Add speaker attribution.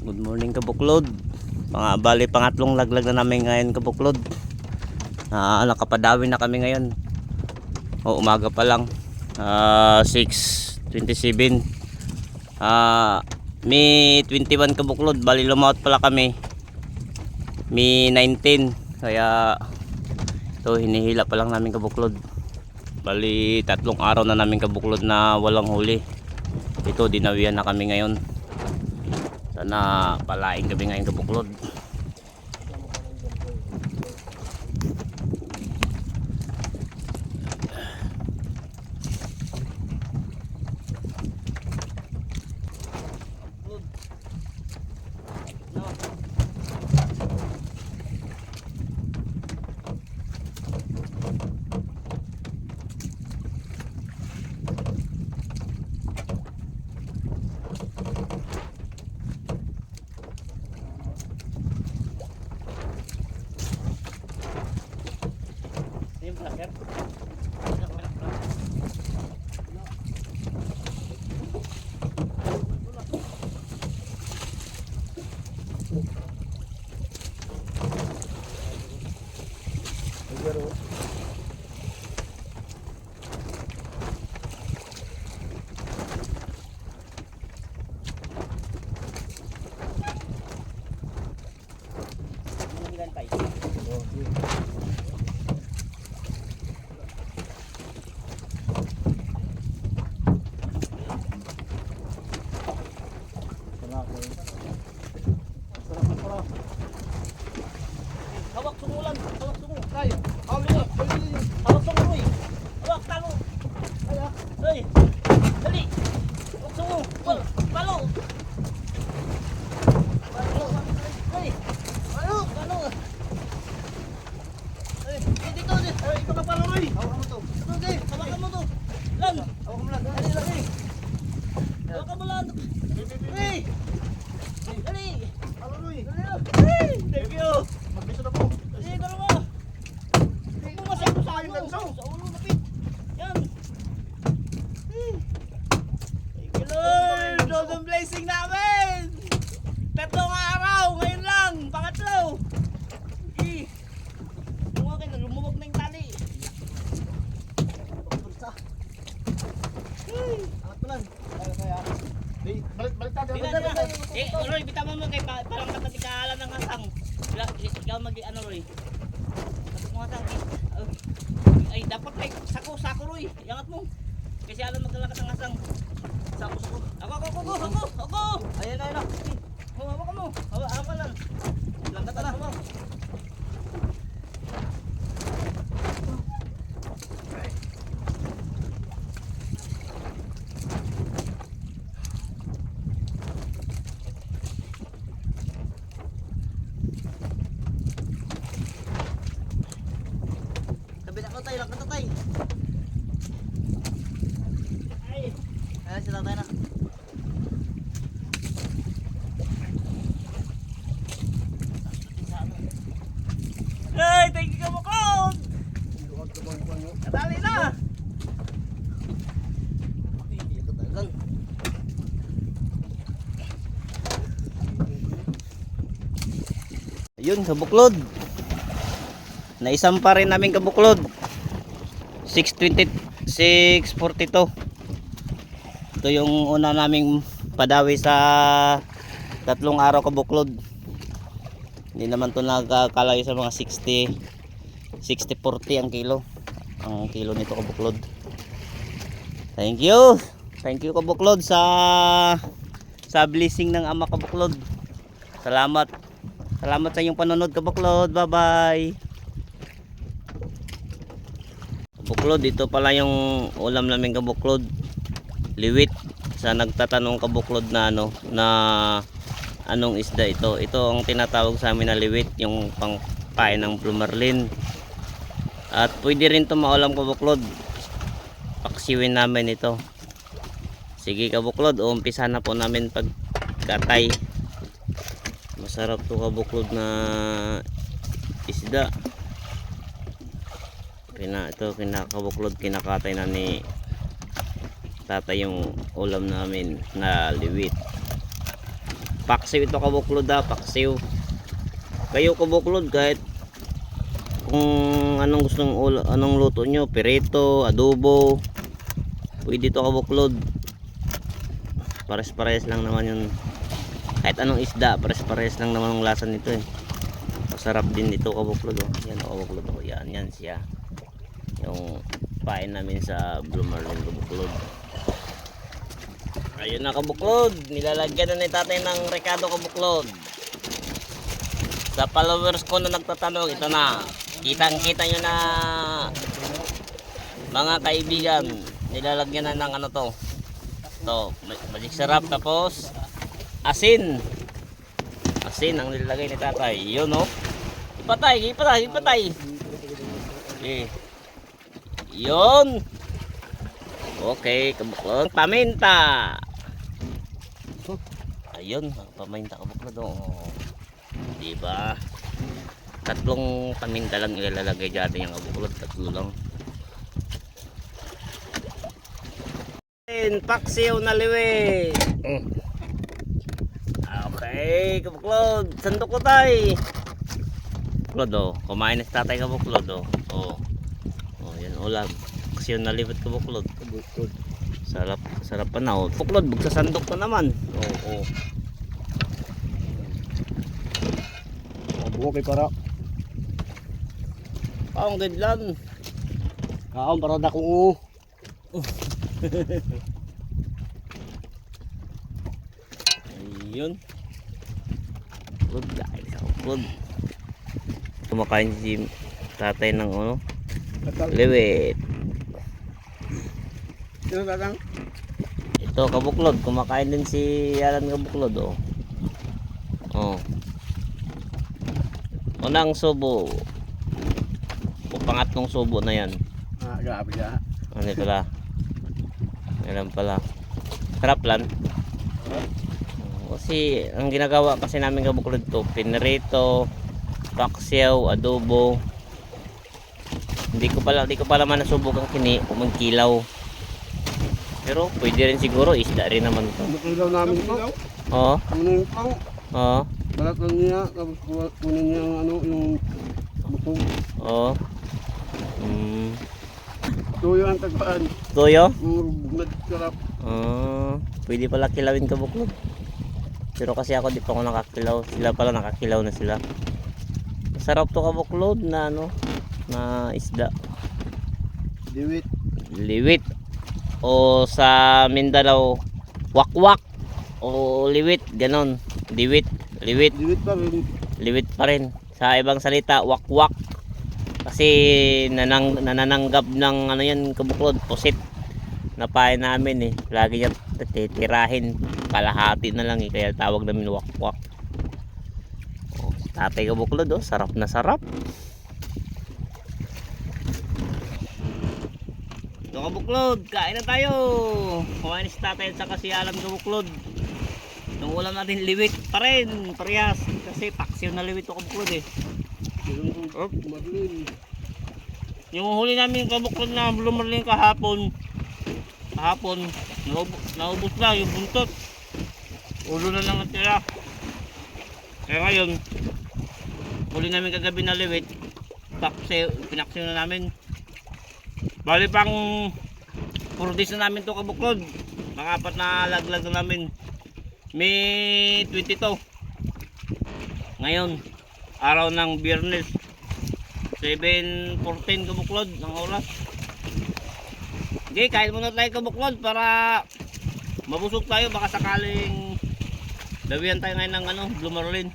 Speaker 1: Good morning kabuklod. Mga bali pangatlong laglag na namin ngayon kabuklod. Nakapadawi na kami ngayon. Umaga pa lang. 6:27. May 21 kabuklod. Bali lumaut pala kami. May 19. Kaya ito hinihila pa lang namin kabuklod. Bali 3 araw na namin kabuklod na walang huli. Ito dinawian na kami ngayon. Sana palaing kami ngayon kabuklod.
Speaker 2: Hawak sumulan, hawak sumu. Tay, hawak sumuloy. Hawak talo. Ay, dali. Hawak sumu. Palo. Ay, palo. Ay, dito. Ay, ito ka palo, Roy. Hawakan mo to. Okay, hawakan mo to. Lan. Hawakan mo lang. Dali. Hawakan mo lang. Hey. Dali. Palo, Roy. Hey, thank you. Magbiso na po. Sige, dalawa. Huwag mo masyado sa ulo. Sa ulo, lapit. Yan. Thank you, Lord. Lord ang blessing namin. 3 araw. Ngayon lang. Pangatlo. Okay. Lumuwag na yung tali. Angat mo lang. Kaya. Balik tayo. Roy, bitawan mo kay parang katikalan ng hasang. Ikaw ano, Roy? Tapos mo hasang. Ay, dapat may sako, Roy. Iangat mo. Kasi alam magkalakas ang hasang. Sako. Ako. Ayan. Hawak mo. Hawak ka lang. Langkat na. Hawak. Langkat na tayo. Ayan, sila tayo na. Hey, thank you kabukod! Katali na!
Speaker 1: Yun, kabuklod. Naisampa rin namin kabuklod. 6:42. Ito yung una naming padawi sa 3 araw kabuklod. Hindi naman to nagkalayo sa mga 60-40 ang kilo. Ang kilo nito kabuklod. Thank you kabuklod sa blessing ng Ama kabuklod. Salamat sa inyong panonood kabuklod. Bye bye. Kabuklod, ito pala yung ulam namin kabuklod. Liwit. Sa nagtatanong kabuklod na anong isda ito. Ito ang tinatawag sa amin na liwit, yung pangpain ng blue marlin. At pwede rin ito maulam kabuklod. Paksiwin namin ito. Sige kabuklod, umpisa na po namin pagkatay. Masarap to kabuklod na isda. Kinakabuklod, kinakatay na ni tatay yung ulam namin na liwit. Paksiw ito kabuklod ha, paksiw. Kayo kabuklod kahit kung anong gustong anong luto nyo, pirito, adobo, pwede ito kabuklod. Pares-pares lang naman yun. Kahit anong isda, pares-pares lang naman ang lasa nito eh. Masarap din ito kabuklod oh. Yan kabuklod oh. Yan siya. Yung pain namin sa Blue Marlin kabuklod. Ayun na kabuklod, nilalagyan na ni tatay ng rekado kabuklod. Sa followers ko na nagtatanong, ito na. Kitang-kita nyo na mga kaibigan, nilalagyan na ng ano to. Ito, magic sarap tapos asin. Asin ang nilalagay ni tatay. Yun oh. Ipatay. Okay. Yun. Okay, kabuklod. Paminta. Ayun, paminta kabuklod oh. Diba? Tatlong paminta lang ilalagay dyan yung kabuklod. Tatlo lang. Paksiw na liwi. Okay, kabuklod. Sandok ko tay. Kabuklod oh. Kumain na si tatay kabuklod oh. Oh, yan ulam. Paksiw na liwit kabuklod. Sarap pa na oh. Kabuklod, magsasandok ka naman. Oh.
Speaker 3: Buo kay para.
Speaker 1: Paong gidlan.
Speaker 3: Kaon para na ko.
Speaker 1: Ayun. Good guys, good. Kumakain si tatay ng ano? Liwit.
Speaker 3: Sino tatang?
Speaker 1: Ito kabuklod, kumakain din si Alan kabuklod oh. Oh. Unang subo. O pangatlong subo na yan.
Speaker 3: Ah, grabe ya.
Speaker 1: Ano pala? Alam pala. Sarap lang. Kasi ang ginagawa kasi namin kabuklod to, pinrito, paksiw, adobo. Hindi ko pala man nasubukan kini kung magkilaw. Pero pwede rin siguro, isda rin naman to.
Speaker 3: Makilaw namin to.
Speaker 1: Oo.
Speaker 3: Kunin po.
Speaker 1: Oo.
Speaker 3: Balatan niya, tapos kunin niya ang ano, yung bukong.
Speaker 1: Oo.
Speaker 3: Tuyo ang tagpaan.
Speaker 1: Toyo?
Speaker 3: Nagsarap.
Speaker 1: Pwede pala kilawin kabuklod. Pero kasi ako di pa ako nakakilaw. Sila pala nakakilaw na sila. Masarap to kabuklod na ano, na isda. Liwit. O sa Mindanao, wakwak. O liwit, ganon. Liwit.
Speaker 3: Liwit pa rin.
Speaker 1: Liwit pa rin. Sa ibang salita, wakwak. Kasi nanananggap ng ano yan kabuklod, pusit. Napain namin eh. Lagi niya titirahin. Kalahati na lang eh. Kaya tawag namin wakwak. Oh, tatay kabuklod oh. Sarap na sarap. Ito kabuklod. Kain na tayo. Kumain si tatay at saka si Alan kabuklod. Yung ulam natin liwit pa rin. Parehas. Kasi paksiw na liwit ito kabuklod eh. Yung huli namin kabuklod na Blue Marlin kahapon, naubos na yung buntot. Ulo na lang natira. Kaya ngayon, huli namin kagabi na liwit, pinaksiw na namin. Bali pang 4 days na namin to kabuklod. Mga 4 na laglag na namin. May 22. Ngayon, araw ng Biyernes, 7:14 kabuklod ng oras. Okay, kain muna tayo kabuklod para mabusog tayo. Baka sakaling dawihan tayo ngayon ng ano, Blue Marlin.